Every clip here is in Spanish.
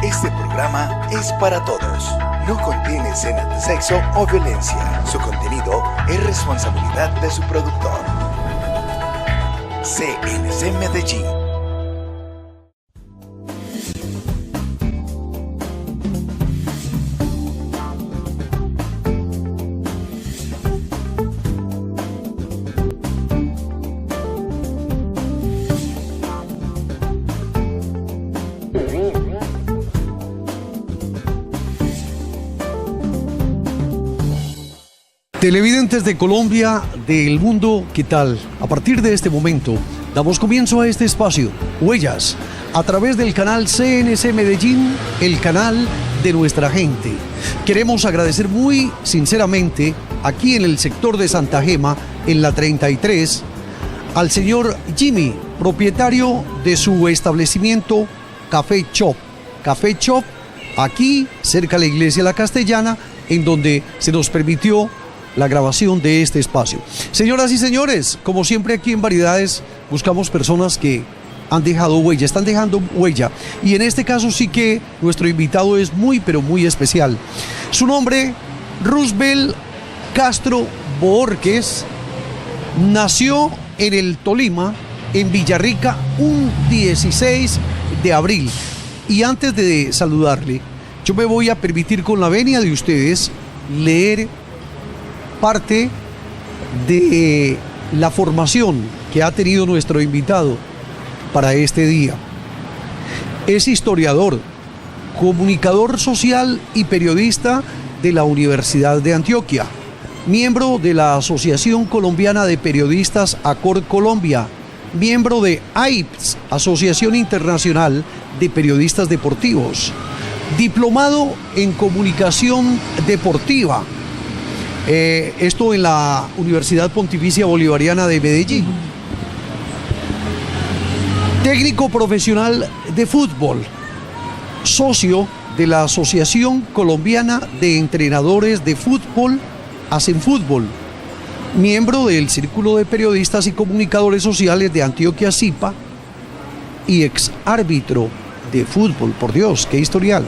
Este programa es para todos. No contiene escenas de sexo o violencia. Su contenido es responsabilidad de su productor. CNC Medellín. Televidentes de Colombia, del mundo, ¿qué tal? A partir de este momento, damos comienzo a este espacio, Huellas, a través del canal CNC Medellín, el canal de nuestra gente. Queremos agradecer muy sinceramente, aquí en el sector de Santa Gema, en la 33, al señor Jimmy, propietario de su establecimiento Café Shop. Café Shop, aquí, cerca de la iglesia La Castellana, en donde se nos permitió la grabación de este espacio. Señoras y señores, como siempre aquí en Variedades buscamos personas que han dejado huella, están dejando huella, y en este caso sí que nuestro invitado es muy pero muy especial. Su nombre, Roosevelt Castro Bohórquez, nació en el Tolima, en Villarrica, un 16 de abril. Y antes de saludarle, yo me voy a permitir, con la venia de ustedes, leer parte de la formación que ha tenido nuestro invitado para este día. Es historiador, comunicador social y periodista de la Universidad de Antioquia, miembro de la Asociación Colombiana de Periodistas ACOR Colombia, miembro de AIPS, Asociación Internacional de Periodistas Deportivos, diplomado en Comunicación Deportiva, esto en la Universidad Pontificia Bolivariana de Medellín. Técnico profesional de fútbol, socio de la Asociación Colombiana de Entrenadores de Fútbol, Hacen Fútbol, miembro del Círculo de Periodistas y Comunicadores Sociales de Antioquia CIPA y ex árbitro de fútbol. Por Dios, qué historial.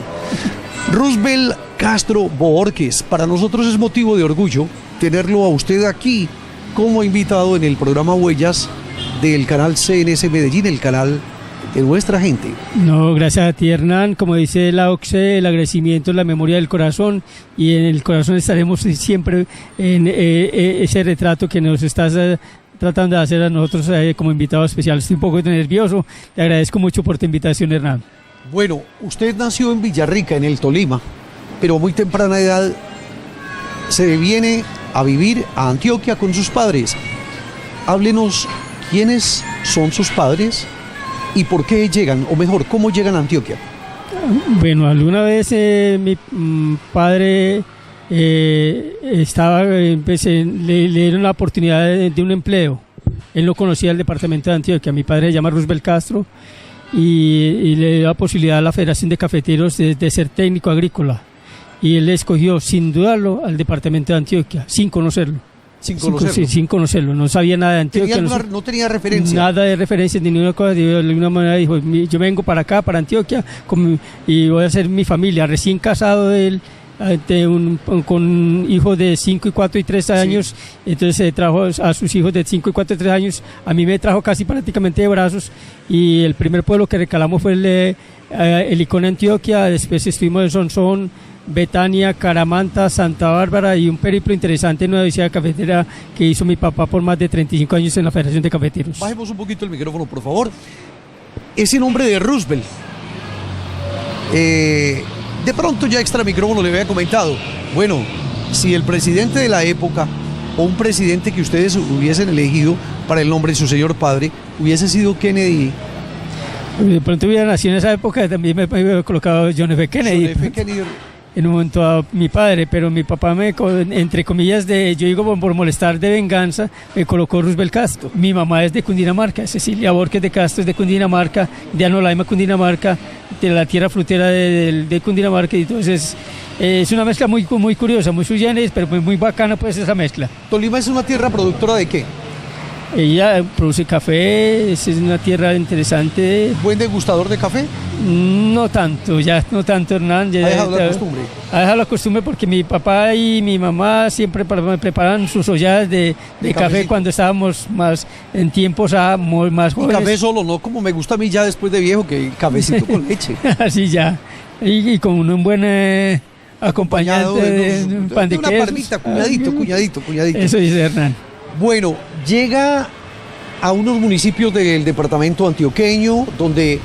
Roosevelt Castro Bohórquez, para nosotros es motivo de orgullo tenerlo a usted aquí como invitado en el programa Huellas del canal CNC Medellín, el canal de nuestra gente. No, gracias a ti, Hernán. Como dice la OCSE, el agradecimiento es la memoria del corazón, y en el corazón estaremos siempre en ese retrato que nos estás tratando de hacer a nosotros como invitado especial. Estoy un poco nervioso, te agradezco mucho por tu invitación, Hernán. Bueno, usted nació en Villarrica, en el Tolima, pero a muy temprana edad se viene a vivir a Antioquia con sus padres. Háblenos quiénes son sus padres y por qué llegan, o mejor, cómo llegan a Antioquia. Bueno, alguna vez mi padre le dieron la oportunidad de un empleo. Él no conocía el departamento de Antioquia. Mi padre se llama Roosevelt Castro y le dio la posibilidad a la Federación de Cafeteros de ser técnico agrícola. Y él escogió, sin dudarlo, al departamento de Antioquia, sin conocerlo. Sin conocerlo, no sabía nada de Antioquia. No tenía referencia. Nada de referencia, ni ninguna cosa. De alguna manera dijo, yo vengo para acá, para Antioquia, y voy a hacer mi familia. Recién casado de él, con hijos de 5, 4 y 3 años, sí. Entonces se trajo a sus hijos de 5, 4 y 3 años. A mí me trajo casi prácticamente de brazos, y el primer pueblo que recalamos fue el Icón, Antioquia. Después estuvimos en Sonsón, Betania, Caramanta, Santa Bárbara, y un periplo interesante en una odisea cafetera que hizo mi papá por más de 35 años en la Federación de Cafeteros. Bajemos un poquito el micrófono, por favor. Ese nombre de Roosevelt, de pronto ya extra micrófono le había comentado, bueno, si el presidente de la época o un presidente que ustedes hubiesen elegido para el nombre de su señor padre hubiese sido Kennedy, de pronto hubiera nacido en esa época, también me hubiera colocado John F. Kennedy. John F. Kennedy. En un momento a mi padre, pero mi papá entre comillas, yo digo por molestar, de venganza, me colocó Roosevelt Castro. Mi mamá es de Cundinamarca, Cecilia Borges de Castro es de Cundinamarca, de Anolaima, Cundinamarca, de la tierra frutera de Cundinamarca, y entonces es una mezcla muy curiosa, muy sui generis, pero muy bacana pues esa mezcla. ¿Tolima es una tierra productora de qué? Ella produce café, es una tierra interesante. ¿Buen degustador de café? No tanto, ya no tanto, Hernán. ¿Ha dejado la costumbre? Ha dejado la costumbre porque mi papá y mi mamá siempre me preparaban sus olladas de café cuando estábamos más en tiempos más Y jóvenes. café solo, no como me gusta a mí ya después de viejo, que cafecito con leche. Así ya. Y con un buen acompañante de un pan de una quesos. parmita, cuñadito. Eso dice Hernán. Bueno, llega a unos municipios del departamento antioqueño donde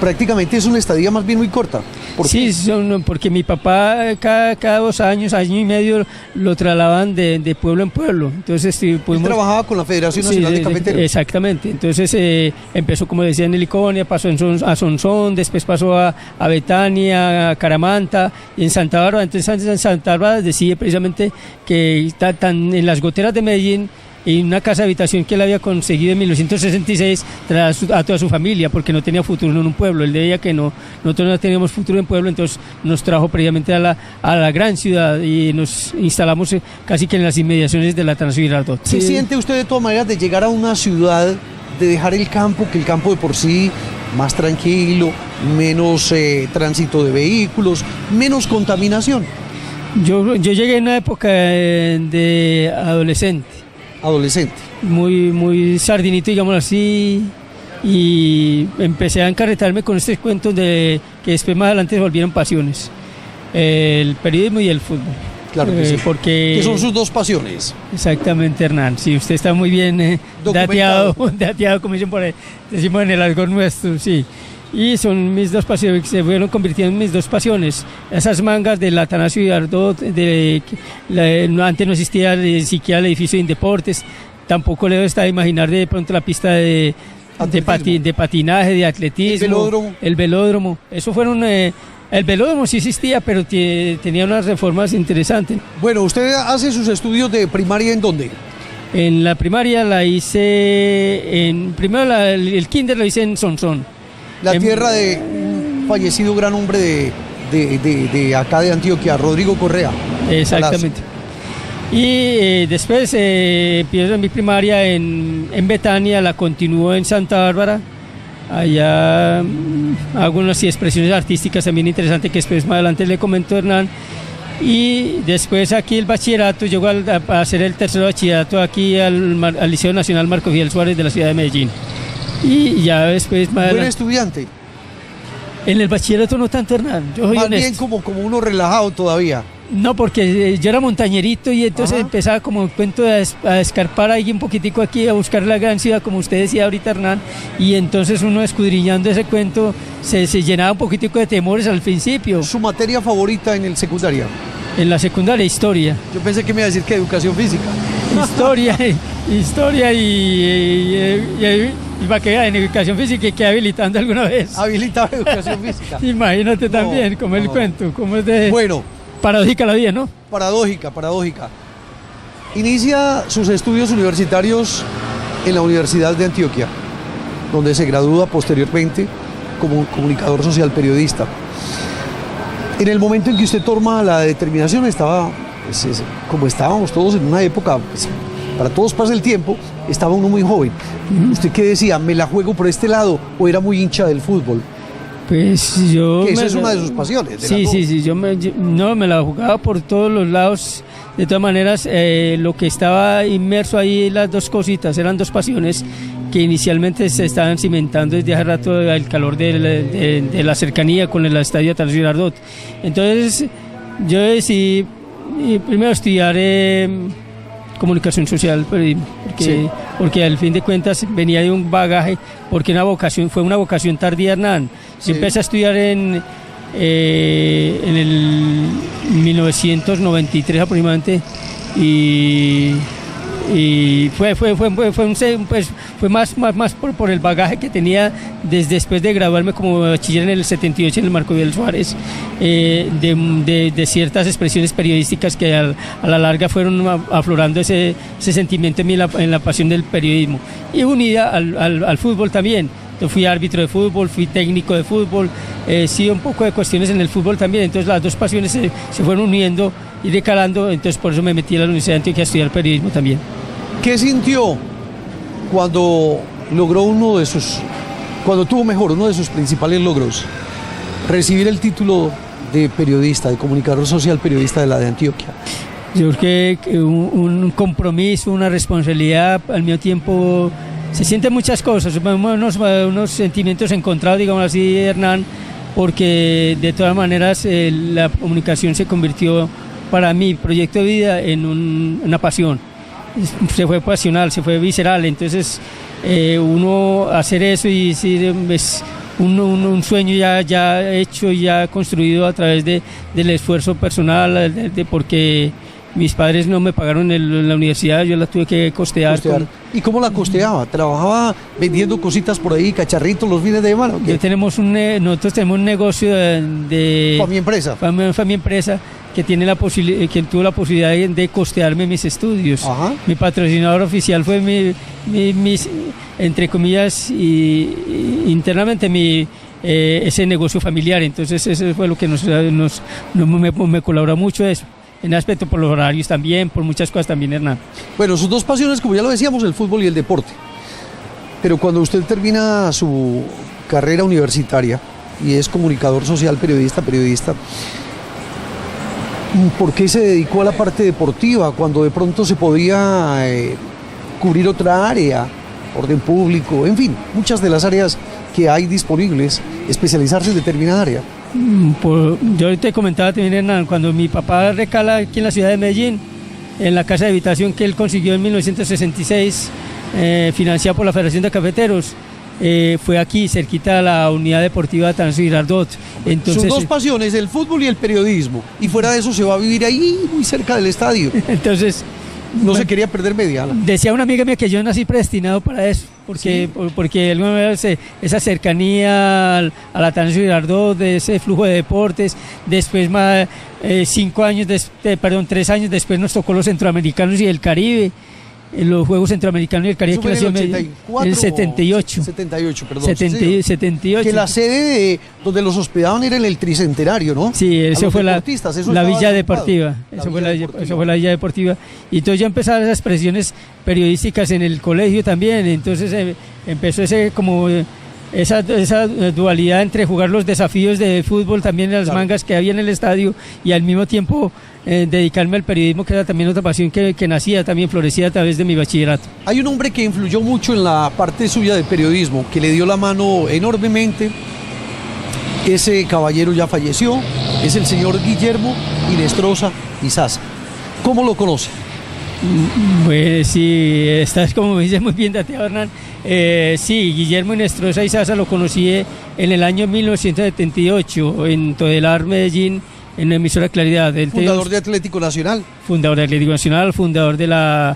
prácticamente es una estadía más bien muy corta. ¿Por Sí, qué? porque mi papá cada 2 años, año y medio, lo trasladaban de pueblo en pueblo. Entonces Él pudimos... trabajaba con la Federación Nacional de Cafeteros. Exactamente. Entonces empezó, como decía, en Heliconia, pasó a Sonsón, después pasó a Betania, a Caramanta y en Santa Bárbara. Entonces en Santa Bárbara decide precisamente que está en las goteras de Medellín, y una casa de habitación que él había conseguido en 1966 a toda su familia, porque no tenía futuro en un pueblo. Él veía que nosotros no teníamos futuro en pueblo, entonces nos trajo previamente a la gran ciudad y nos instalamos casi que en las inmediaciones de la Transvirardot. ¿Qué siente usted de todas maneras de llegar a una ciudad, de dejar el campo, que el campo de por sí más tranquilo, menos tránsito de vehículos, menos contaminación? Yo llegué en una época de adolescente, muy sardinito, digamos así, y empecé a encarretarme con estos cuentos de que después más adelante se volvieron pasiones, el periodismo y el fútbol. Claro que sí. Porque que son sus dos pasiones. Exactamente, Hernán. Sí, usted está muy bien dateado, como dicen por ahí, decimos en el argot nuestro, sí. Y son mis dos pasiones, que se fueron convirtiendo en mis dos pasiones. Esas mangas del Atanasio Girardot, antes no existía ni siquiera el edificio de Indeportes, tampoco le estaba a imaginar de pronto la pista de patinaje, de atletismo. El velódromo. Eso fueron... el velódromo sí existía, pero tenía unas reformas interesantes. Bueno, ¿usted hace sus estudios de primaria en dónde? En la primaria la hice primero el kinder lo hice en Sonsón. La tierra de un fallecido gran hombre de acá de Antioquia, Rodrigo Correa. Exactamente. Y después empiezo mi primaria en Betania, la continúo en Santa Bárbara. Allá hago unas expresiones artísticas también interesantes que después más adelante le comento a Hernán. Y después aquí el bachillerato, llego a hacer el tercer bachillerato aquí al Liceo Nacional Marco Fidel Suárez de la ciudad de Medellín. Y ya después más ¿Buen estudiante? En el bachillerato no tanto, Hernán. Yo soy más honesto. bien como uno relajado todavía. No, porque yo era montañerito y entonces empezaba como cuento a escarpar ahí un poquitico aquí, a buscar la gran ciudad, como usted decía ahorita, Hernán, y entonces uno escudriñando ese cuento se llenaba un poquitico de temores al principio. ¿Su materia favorita en el secundaria? En la secundaria, historia. Yo pensé que me iba a decir que educación física. Historia y para que en educación física que habilitando alguna vez. Habilitado educación física. Imagínate también, como el cuento, como es de... Bueno. Paradójica la vida, ¿no? Paradójica. Inicia sus estudios universitarios en la Universidad de Antioquia, donde se gradúa posteriormente como comunicador social periodista. En el momento en que usted toma la determinación, estaba, como estábamos todos en una época, para todos pasa el tiempo, estaba uno muy joven. ¿Usted qué decía? ¿Me la juego por este lado o era muy hincha del fútbol? Pues yo... Que esa es una de sus pasiones. Sí, yo me la jugaba por todos los lados. De todas maneras, lo que estaba inmerso ahí, las dos cositas, eran dos pasiones que inicialmente se estaban cimentando desde hace rato al calor de la cercanía con el estadio Atanasio Girardot. Entonces, yo decidí primero estudiar comunicación social, porque al fin de cuentas venía de un bagaje, porque fue una vocación tardía, Hernán. Yo empecé a estudiar en el 1993 aproximadamente y fue más por el bagaje que tenía después de graduarme como bachiller en el 78 en el Marco Fidel Suárez, de ciertas expresiones periodísticas que a la larga fueron aflorando ese sentimiento en mí, en la pasión del periodismo, y unida al fútbol también. Yo fui árbitro de fútbol, fui técnico de fútbol, sí, un poco de cuestiones en el fútbol también. Entonces las dos pasiones se fueron uniendo y decalando, entonces por eso me metí a la Universidad de Antioquia a estudiar periodismo también. ¿Qué sintió cuando logró uno de sus principales logros, recibir el título de periodista, de comunicador social periodista de la de Antioquia? Yo creo que un compromiso, una responsabilidad, al mismo tiempo se sienten muchas cosas, unos sentimientos encontrados, digamos así, Hernán, porque de todas maneras la comunicación se convirtió para mi proyecto de vida en una pasión. Se fue pasional, se fue visceral, entonces uno hacer eso y decir es un sueño ya hecho y ya construido a través del esfuerzo personal, porque mis padres no me pagaron la universidad, yo la tuve que costear. ¿Y cómo la costeaba? ¿Trabajaba vendiendo cositas por ahí, cacharritos los fines de semana? Nosotros tenemos un negocio de Fami Empresa que tuvo la posibilidad de costearme mis estudios. Ajá. Mi patrocinador oficial fue mis entre comillas, internamente ese negocio familiar. Entonces eso fue lo que me colaboró mucho eso. En aspecto por los horarios también, por muchas cosas también, Hernán. Bueno, sus dos pasiones, como ya lo decíamos, el fútbol y el deporte. Pero cuando usted termina su carrera universitaria y es comunicador social, periodista, ¿por qué se dedicó a la parte deportiva cuando de pronto se podía cubrir otra área, orden público, en fin, muchas de las áreas que hay disponibles, especializarse en determinada área? Yo te comentaba también, Hernán, cuando mi papá recala aquí en la ciudad de Medellín, en la casa de habitación que él consiguió en 1966, financiada por la Federación de Cafeteros, fue aquí, cerquita a la unidad deportiva Atanasio Girardot. Entonces, sus dos pasiones, el fútbol y el periodismo, y fuera de eso se va a vivir ahí, muy cerca del estadio. Entonces, no se quería perder media. Decía una amiga mía que yo nací predestinado para eso, porque alguna vez esa cercanía a la Atanasio Girardot, de ese flujo de deportes, después 3 años después nos tocó los centroamericanos y el Caribe, los Juegos Centroamericanos y el Caribe, que nació en el 78. 78. Que la sede donde los hospedaban era en el Tricentenario, ¿no? Sí, eso fue la Villa Deportiva. Eso fue la Villa Deportiva. Y entonces ya empezaron esas presiones periodísticas en el colegio también. Entonces empezó esa dualidad entre jugar los desafíos de fútbol también en las mangas que había en el estadio y al mismo tiempo dedicarme al periodismo, que era también otra pasión que nacía, también florecía a través de mi bachillerato. Hay un hombre que influyó mucho en la parte suya de periodismo, que le dio la mano enormemente. Ese caballero ya falleció, es el señor Guillermo Hinestrosa Izaza. ¿Cómo lo conoce? Pues sí, estás como me dice muy bien, Tatiana Hernán. Sí, Guillermo Hinestrosa Izaza lo conocí en el año 1978 en Todelar, Medellín, en la emisora Claridad. Fundador de Atlético Nacional. Fundador de Atlético Nacional, fundador de la...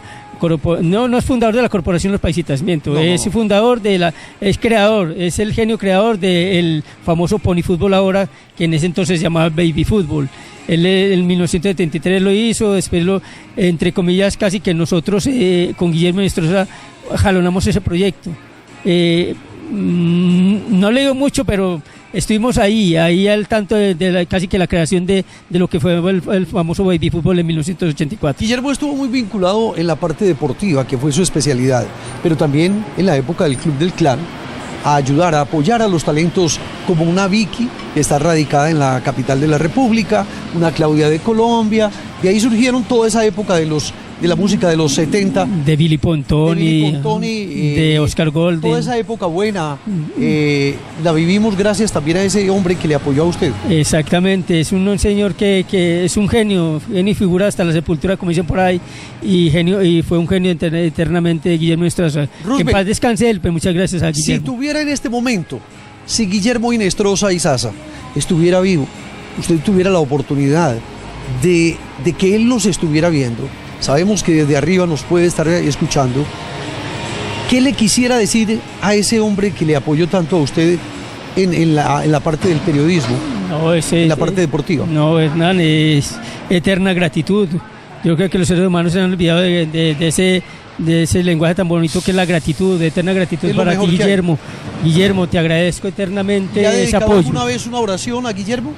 No es fundador de la Corporación Los Paisitas, miento. No. Es fundador es creador, es el genio creador del famoso Pony Fútbol ahora, que en ese entonces se llamaba Baby Fútbol. Él en 1973 lo hizo, después entre comillas, casi que nosotros con Guillermo Hinestrosa jalonamos ese proyecto. No le digo mucho, pero estuvimos ahí al tanto de casi que la creación de lo que fue el famoso Baby Fútbol en 1984. Guillermo estuvo muy vinculado en la parte deportiva, que fue su especialidad, pero también en la época del Club del Clan, a ayudar, a apoyar a los talentos como una Vicky, que está radicada en la capital de la República, una Claudia de Colombia, y ahí surgieron toda esa época de la música de los 70. De Billy Pontoni, de Oscar Golden. Toda esa época buena la vivimos gracias también a ese hombre que le apoyó a usted. Exactamente, es un señor que es un genio y figura hasta la sepultura, como dicen por ahí, y fue un genio eternamente, Guillermo Hinestrosa. Que en paz descanse él, pues muchas gracias a Guillermo. Si tuviera en este momento, si Guillermo Hinestrosa Izaza estuviera vivo, usted tuviera la oportunidad de que él nos estuviera viendo, sabemos que desde arriba nos puede estar escuchando, ¿qué le quisiera decir a ese hombre que le apoyó tanto a usted en la parte del periodismo, en la parte deportiva? No, Hernán, es eterna gratitud. Yo creo que los seres humanos se han olvidado de ese lenguaje tan bonito que es la gratitud, eterna gratitud para ti, Guillermo. Guillermo, te agradezco eternamente ese apoyo. ¿Alguna vez una oración a Guillermo?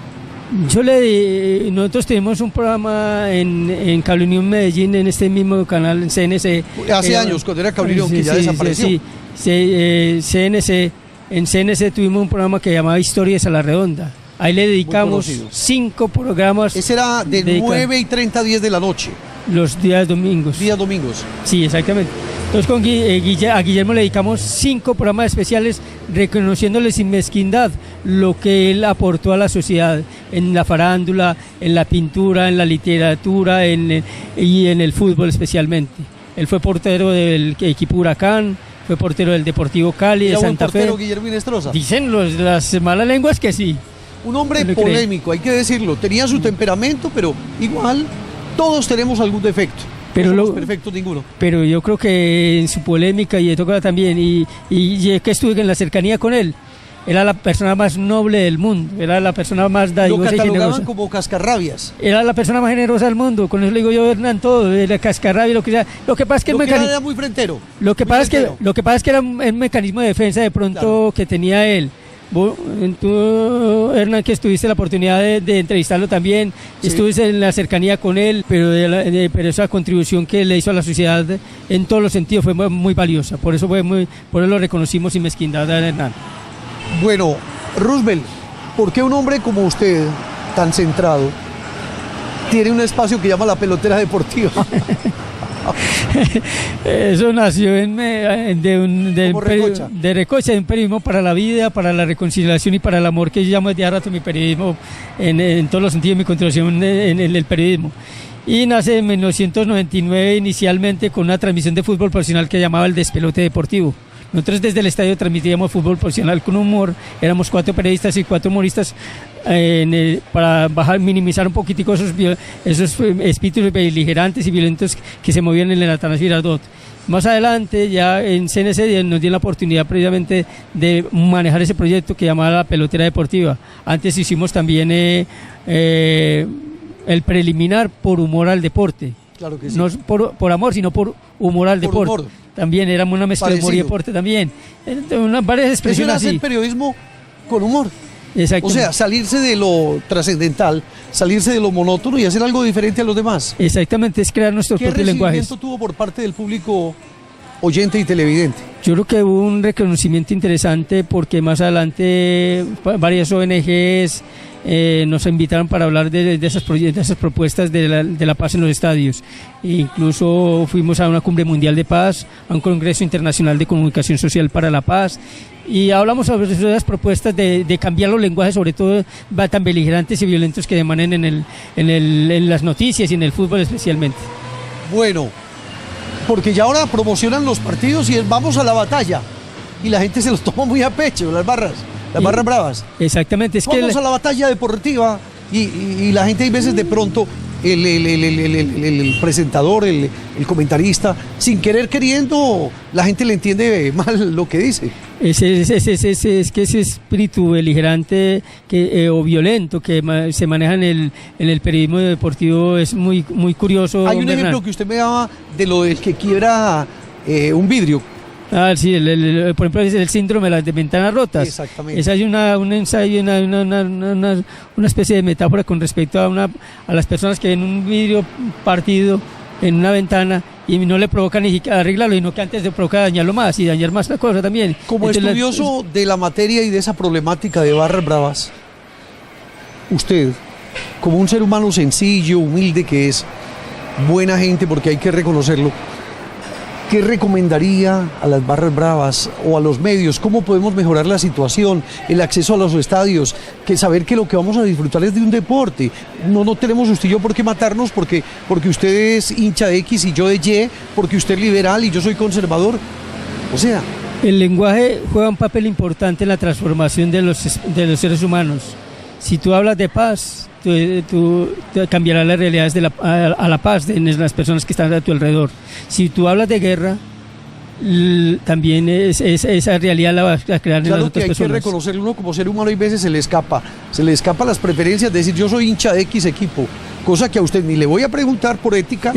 Nosotros tenemos un programa en Cable Unión Medellín, en este mismo canal, en CNC. Hace años, cuando era Cable Unión, que ya desapareció. CNC, en CNC tuvimos un programa que llamaba Historias a la Redonda. Ahí le dedicamos 5 programas. Ese era de 9:30 a 10 de la noche. Los días domingos. Días domingos. Sí, exactamente. Entonces a Guillermo le dedicamos 5 programas especiales reconociéndole sin mezquindad lo que él aportó a la sociedad en la farándula, en la pintura, en la literatura y en el fútbol especialmente. Él fue portero del equipo Huracán, fue portero del Deportivo Cali, de Santa Fe. portero Guillermo Inestrosa? Dicen las malas lenguas que sí. Un hombre polémico, hay que decirlo. Tenía su temperamento, pero igual todos tenemos algún defecto. Pero no somos perfectos ninguno. Pero yo creo que en su polémica y de todo también, y que estuve en la cercanía con él, era la persona más noble del mundo, era la persona más dadivosa y generosa. Lo catalogaban como cascarrabias. Era la persona más generosa del mundo, con eso le digo yo, Hernán, todo, era cascarrabia, lo que sea. Lo que pasa es que era muy frentero. Lo que pasa es que era un mecanismo de defensa de pronto que tenía él. Tú, Hernán, que tuviste la oportunidad de entrevistarlo también, sí. Estuviste en la cercanía con él, pero esa contribución que le hizo a la sociedad en todos los sentidos fue muy valiosa, por eso lo reconocimos sin mezquindad a Hernán. Bueno, Roosevelt, ¿por qué un hombre como usted, tan centrado, tiene un espacio que llama La Pelotera Deportiva? Eso nació de Recocha, de un periodismo para la vida, para la reconciliación y para el amor, que yo llamo desde hace rato mi periodismo, en todos los sentidos, mi contribución en el periodismo. Y nace en 1999 inicialmente con una transmisión de fútbol profesional que llamaba El Despelote Deportivo. Nosotros desde el estadio transmitíamos fútbol profesional con humor, éramos 4 periodistas y 4 humoristas para minimizar un poquitico esos espíritus beligerantes y violentos que se movían en el Atanasio Girardot. Más adelante, ya en CNC nos dio la oportunidad precisamente de manejar ese proyecto que llamaba La Pelotera Deportiva. Antes hicimos también el preliminar por humor al deporte. Claro que sí. No por amor, sino por humor al deporte. Humor. También éramos una mezcla de humor y deporte también. Varias expresiones así. Eso era hacer periodismo con humor. O sea, salirse de lo trascendental, salirse de lo monótono y hacer algo diferente a los demás. Exactamente, es crear nuestros propios lenguajes. ¿Qué recibimiento tuvo por parte del público oyente y televidente? Yo creo que hubo un reconocimiento interesante porque más adelante varias ONGs nos invitaron para hablar de esas propuestas de la paz en los estadios. Incluso fuimos a una cumbre mundial de paz, a un congreso internacional de comunicación social para la paz, y hablamos sobre esas propuestas de cambiar los lenguajes, sobre todo tan beligerantes y violentos que emanen en las noticias y en el fútbol especialmente. Bueno, porque ya ahora promocionan los partidos y vamos a la batalla, y la gente se los toma muy a pecho, las barras bravas. Exactamente. Vamos a la batalla deportiva y la gente hay veces de pronto, el presentador, el comentarista, sin querer queriendo, la gente le entiende mal lo que dice. Ese espíritu beligerante o violento que se maneja en el periodismo deportivo es muy, muy curioso. Hay un ejemplo que usted me daba de lo del que quiebra un vidrio. Sí, por ejemplo, es el síndrome de las ventanas rotas. Exactamente. Esa hay un ensayo, una especie de metáfora con respecto a las personas que ven un vidrio partido en una ventana y no le provoca ni siquiera arreglarlo, sino que antes de provocar dañarlo más y dañar más la cosa también. Como estudioso de la materia y de esa problemática de barras bravas, usted, como un ser humano sencillo, humilde que es, buena gente, porque hay que reconocerlo, ¿qué recomendaría a las barras bravas o a los medios? ¿Cómo podemos mejorar la situación, el acceso a los estadios? Que saber que lo que vamos a disfrutar es de un deporte. No tenemos usted y yo por qué matarnos porque usted es hincha de X y yo de Y, porque usted es liberal y yo soy conservador. O sea... El lenguaje juega un papel importante en la transformación de los seres humanos. Si tú hablas de paz, tú cambiarás las realidades a la paz de las personas que están a tu alrededor. Si tú hablas de guerra, también esa realidad la vas a crear en las otras personas. Claro que hay que reconocerlo, uno como ser humano hay veces se le escapa las preferencias de decir yo soy hincha de X equipo, cosa que a usted ni le voy a preguntar por ética,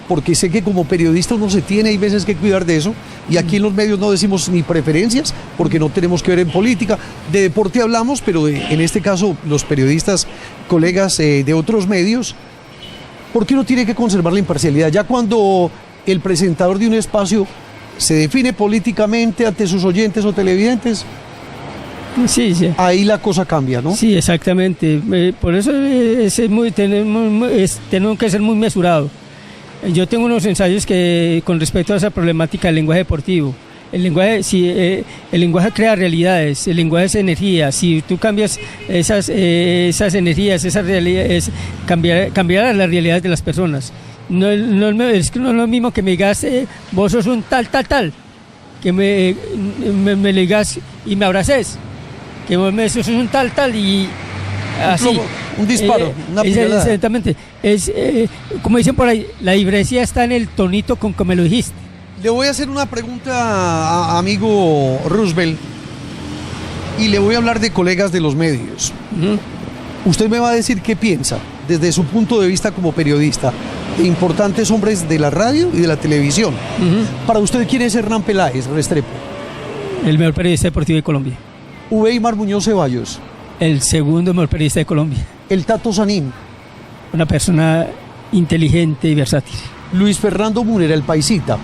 porque sé que como periodista uno se tiene, hay veces que cuidar de eso, y aquí en los medios no decimos ni preferencias, porque no tenemos que ver en política, de deporte hablamos, pero en este caso los periodistas colegas de otros medios, ¿por qué uno tiene que conservar la imparcialidad? Ya cuando el presentador de un espacio se define políticamente ante sus oyentes o televidentes, Sí, sí. ahí la cosa cambia, ¿no? Sí, exactamente. Por eso tenemos que ser muy mesurados. Yo tengo unos ensayos que con respecto a esa problemática del lenguaje deportivo. El lenguaje crea realidades, el lenguaje es energía. Si tú cambias esas energías, esas realidades, cambiará las realidades de las personas. No es lo mismo que me digas, vos sos un tal, que me digas y me abraces, que vos me sos un tal y así. Un disparo, una puñalada. Exactamente. Como dicen por ahí, la diferencia está en el tonito con que me lo dijiste. Le voy a hacer una pregunta a amigo Roosevelt y le voy a hablar de colegas de los medios. Usted me va a decir qué piensa, desde su punto de vista como periodista, de importantes hombres de la radio y de la televisión. Para usted, ¿quién es Hernán Peláez Restrepo? El mejor periodista deportivo de Colombia. Uweimar Muñoz Ceballos. El segundo mejor periodista de Colombia. El Tato Sanín. Una persona inteligente y versátil. Luis Fernando Munera, el Paisita.